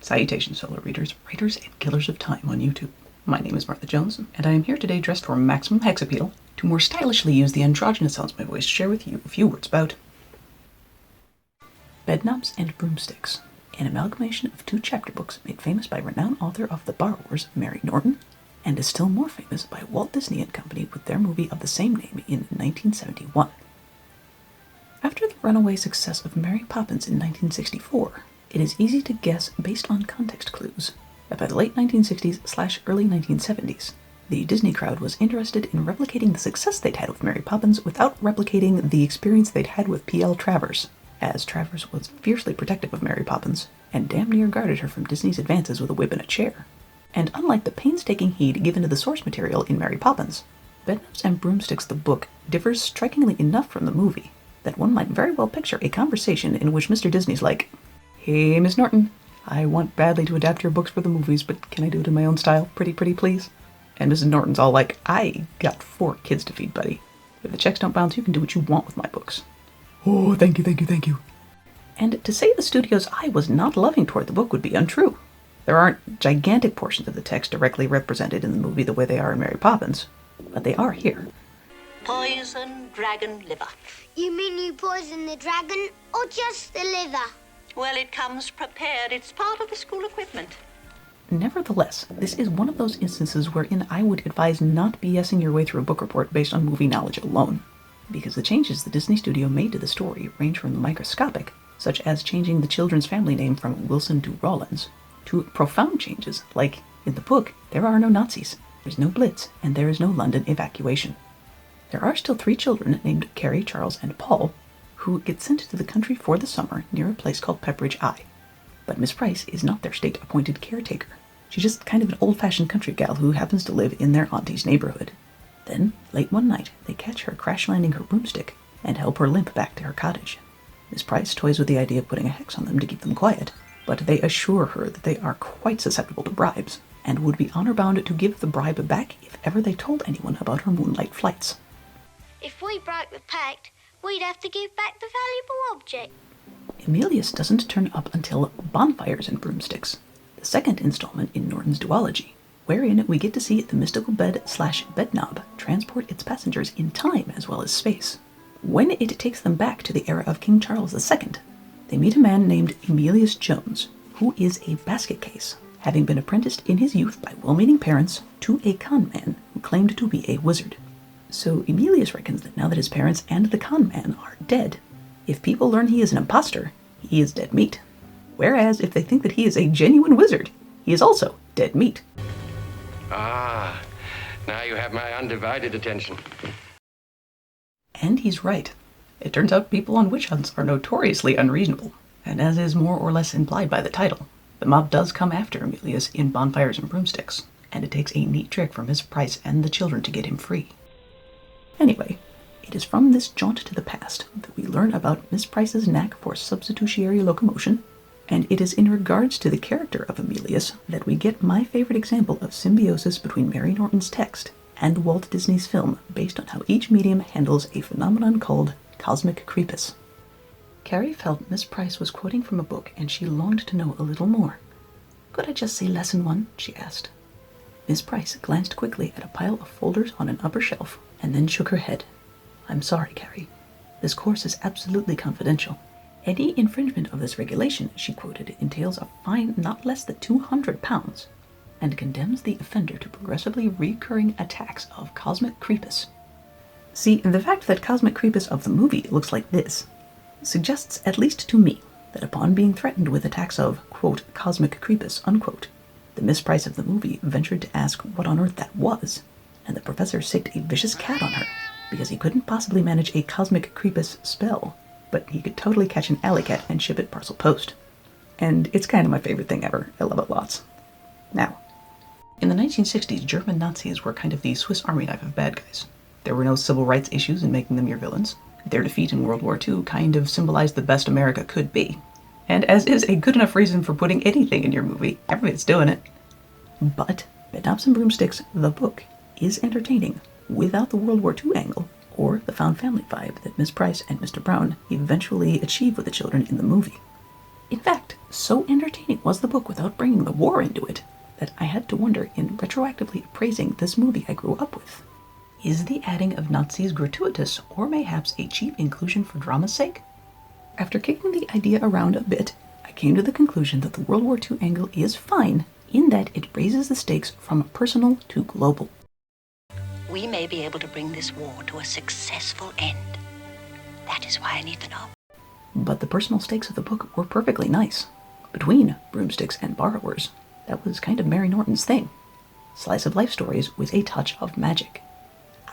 Salutations, fellow readers, writers, and killers of time on YouTube. My name is Martha Jones, and I am here today dressed for maximum hex appeal to more stylishly use the androgynous sounds of my voice to share with you a few words about Bedknobs and Broomsticks, an amalgamation of two chapter books made famous by renowned author of The Borrowers, Mary Norton, and is still more famous by Walt Disney and Company with their movie of the same name in 1971. After the runaway success of Mary Poppins in 1964, it is easy to guess, based on context clues, that by the late 1960s/early 1970s, the Disney crowd was interested in replicating the success they'd had with Mary Poppins without replicating the experience they'd had with P.L. Travers, as Travers was fiercely protective of Mary Poppins and damn near guarded her from Disney's advances with a whip and a chair. And unlike the painstaking heed given to the source material in Mary Poppins, Bedknobs and Broomsticks the book differs strikingly enough from the movie that one might very well picture a conversation in which Mr. Disney's like, "Hey, Miss Norton, I want badly to adapt your books for the movies, but can I do it in my own style? Pretty please?" And Mrs. Norton's all like, "I got 4 kids to feed, buddy. If the checks don't bounce, you can do what you want with my books." "Oh, thank you. And to say the studio's eye was not loving toward the book would be untrue. There aren't gigantic portions of the text directly represented in the movie the way they are in Mary Poppins, but they are here. Poison dragon liver. You mean you poison the dragon or just the liver? Well, it comes prepared. It's part of the school equipment. Nevertheless, this is one of those instances wherein I would advise not BSing your way through a book report based on movie knowledge alone, because the changes the Disney studio made to the story range from the microscopic, such as changing the children's family name from Wilson to Rollins, to profound changes, like, in the book, there are no Nazis, there's no Blitz, and there is no London evacuation. There are still 3 children named Carrie, Charles, and Paul, who get sent to the country for the summer near a place called Pepperidge Eye. But Miss Price is not their state-appointed caretaker. She's just kind of an old-fashioned country gal who happens to live in their auntie's neighborhood. Then, late one night, they catch her crash-landing her broomstick and help her limp back to her cottage. Miss Price toys with the idea of putting a hex on them to keep them quiet, but they assure her that they are quite susceptible to bribes, and would be honor-bound to give the bribe back if ever they told anyone about her moonlight flights. If we broke the pact, we'd have to give back the valuable object. Emilius doesn't turn up until Bonfires and Broomsticks, the second installment in Norton's duology, wherein we get to see the mystical bed/bedknob transport its passengers in time as well as space. When it takes them back to the era of King Charles II, they meet a man named Emilius Jones, who is a basket case, having been apprenticed in his youth by well-meaning parents to a con man who claimed to be a wizard. So Emilius reckons that now that his parents and the con man are dead, if people learn he is an imposter, he is dead meat. Whereas if they think that he is a genuine wizard, he is also dead meat. Ah, now you have my undivided attention. And he's right. It turns out people on witch hunts are notoriously unreasonable, and as is more or less implied by the title, the mob does come after Emilius in Bonfires and Broomsticks, and it takes a neat trick from Miss Price and the children to get him free. Anyway, it is from this jaunt to the past that we learn about Miss Price's knack for substitutionary locomotion, and it is in regards to the character of Emilius that we get my favorite example of symbiosis between Mary Norton's text and Walt Disney's film based on how each medium handles a phenomenon called cosmic Creepus. Carrie felt Miss Price was quoting from a book and she longed to know a little more. "Could I just see lesson 1?" she asked. Miss Price glanced quickly at a pile of folders on an upper shelf and then shook her head. "I'm sorry, Carrie. This course is absolutely confidential. Any infringement of this regulation," she quoted, "entails a fine not less than 200 pounds and condemns the offender to progressively recurring attacks of cosmic Creepus." See, the fact that cosmic Creepus of the movie looks like this suggests, at least to me, that upon being threatened with attacks of, quote, cosmic Creepus, unquote, the Miss Price of the movie ventured to ask what on earth that was, and the professor sicked a vicious cat on her, because he couldn't possibly manage a cosmic Creepus spell, but he could totally catch an alley cat and ship it parcel post. And it's kind of my favorite thing ever. I love it lots. Now, in the 1960s, German Nazis were kind of the Swiss Army knife of bad guys. There were no civil rights issues in making them your villains. Their defeat in World War II kind of symbolized the best America could be. And as is a good enough reason for putting anything in your movie, everybody's doing it. But Bedknobs and Broomsticks, the book, is entertaining without the World War II angle or the found family vibe that Miss Price and Mr. Brown eventually achieve with the children in the movie. In fact, so entertaining was the book without bringing the war into it, that I had to wonder in retroactively appraising this movie I grew up with. Is the adding of Nazis gratuitous, or mayhaps a cheap inclusion for drama's sake? After kicking the idea around a bit, I came to the conclusion that the World War II angle is fine, in that it raises the stakes from personal to global. We may be able to bring this war to a successful end. That is why I need the novel. But the personal stakes of the book were perfectly nice. Between broomsticks and borrowers, that was kind of Mary Norton's thing. Slice of life stories with a touch of magic.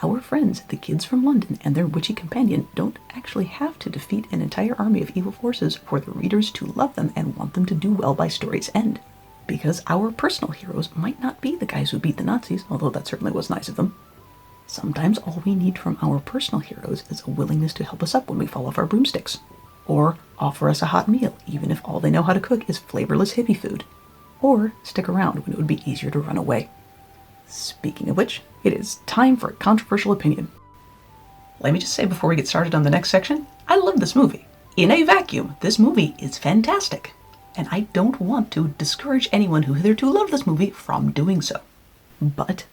Our friends, the kids from London, and their witchy companion don't actually have to defeat an entire army of evil forces for the readers to love them and want them to do well by story's end. Because our personal heroes might not be the guys who beat the Nazis, although that certainly was nice of them. Sometimes all we need from our personal heroes is a willingness to help us up when we fall off our broomsticks. Or offer us a hot meal, even if all they know how to cook is flavorless hippie food. Or stick around when it would be easier to run away. Speaking of which, it is time for a controversial opinion. Let me just say before we get started on the next section, I love this movie. In a vacuum, this movie is fantastic. And I don't want to discourage anyone who hitherto loved this movie from doing so. But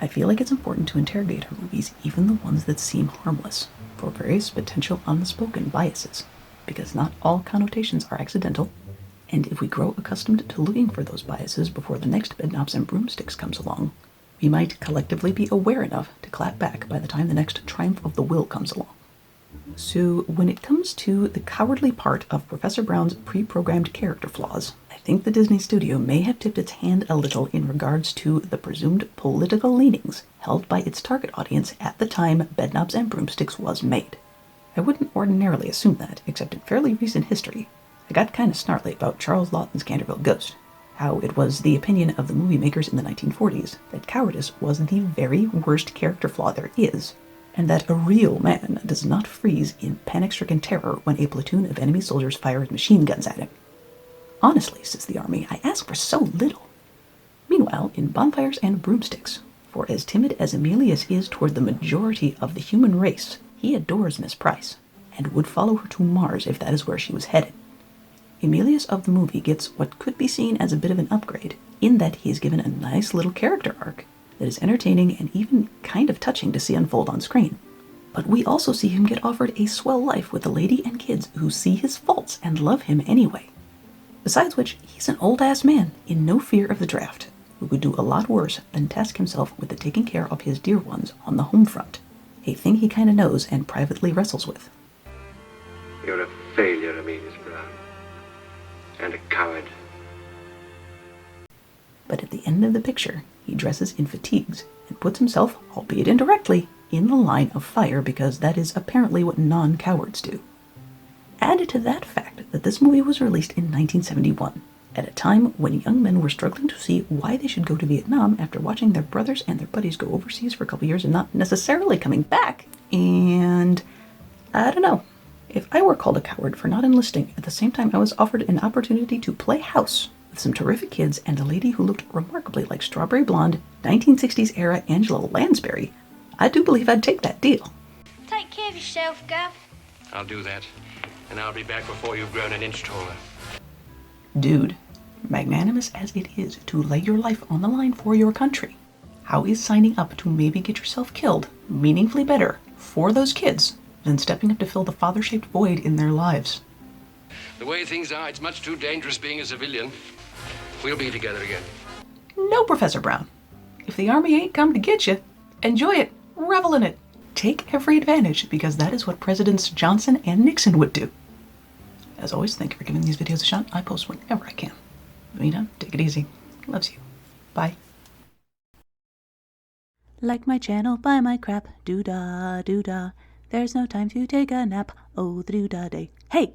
I feel like it's important to interrogate our movies, even the ones that seem harmless, for various potential unspoken biases, because not all connotations are accidental, and if we grow accustomed to looking for those biases before the next Bedknobs and Broomsticks comes along, we might collectively be aware enough to clap back by the time the next Triumph of the Will comes along. So when it comes to the cowardly part of Professor Brown's pre-programmed character flaws, I think the Disney studio may have tipped its hand a little in regards to the presumed political leanings held by its target audience at the time Bedknobs and Broomsticks was made. I wouldn't ordinarily assume that, except in fairly recent history. I got kind of snarly about Charles Laughton's Canterville Ghost, how it was the opinion of the movie makers in the 1940s that cowardice was the very worst character flaw there is, and that a real man does not freeze in panic-stricken terror when a platoon of enemy soldiers fires machine guns at him. Honestly, says the army, I ask for so little. Meanwhile, in Bonfires and Broomsticks, for as timid as Emilius is toward the majority of the human race, he adores Miss Price, and would follow her to Mars if that is where she was headed. Emilius of the movie gets what could be seen as a bit of an upgrade, in that he is given a nice little character arc that is entertaining and even kind of touching to see unfold on screen. But we also see him get offered a swell life with a lady and kids who see his faults and love him anyway. Besides which, he's an old-ass man in no fear of the draft, who could do a lot worse than task himself with the taking care of his dear ones on the home front, a thing he kinda knows and privately wrestles with. You're a failure, Emilius Brown. And a coward. But at the end of the picture, he dresses in fatigues and puts himself, albeit indirectly, in the line of fire because that is apparently what non-cowards do. Add to that fact that this movie was released in 1971, at a time when young men were struggling to see why they should go to Vietnam after watching their brothers and their buddies go overseas for a couple years and not necessarily coming back. And I don't know. If I were called a coward for not enlisting at the same time I was offered an opportunity to play house with some terrific kids and a lady who looked remarkably like strawberry blonde, 1960s era Angela Lansbury, I do believe I'd take that deal. Take care of yourself, Gav. I'll do that. And I'll be back before you've grown an inch taller. Dude, magnanimous as it is to lay your life on the line for your country, how is signing up to maybe get yourself killed meaningfully better for those kids than stepping up to fill the father-shaped void in their lives? The way things are, it's much too dangerous being a civilian. We'll be together again. No, Professor Brown. If the army ain't come to get you, enjoy it, revel in it. Take every advantage, because that is what Presidents Johnson and Nixon would do. As always, thank you for giving these videos a shot. I post whenever I can. In the meantime, take it easy. Loves you. Bye. Like my channel, buy my crap, doo-dah, doo-dah. There's no time to take a nap, oh the doo-dah day. Hey!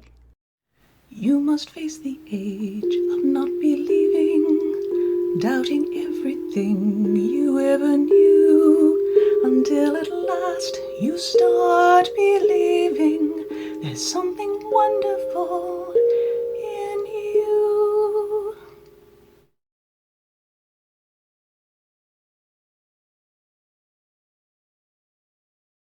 You must face the age of not believing, doubting everything you ever knew, until at last you start believing there's something wonderful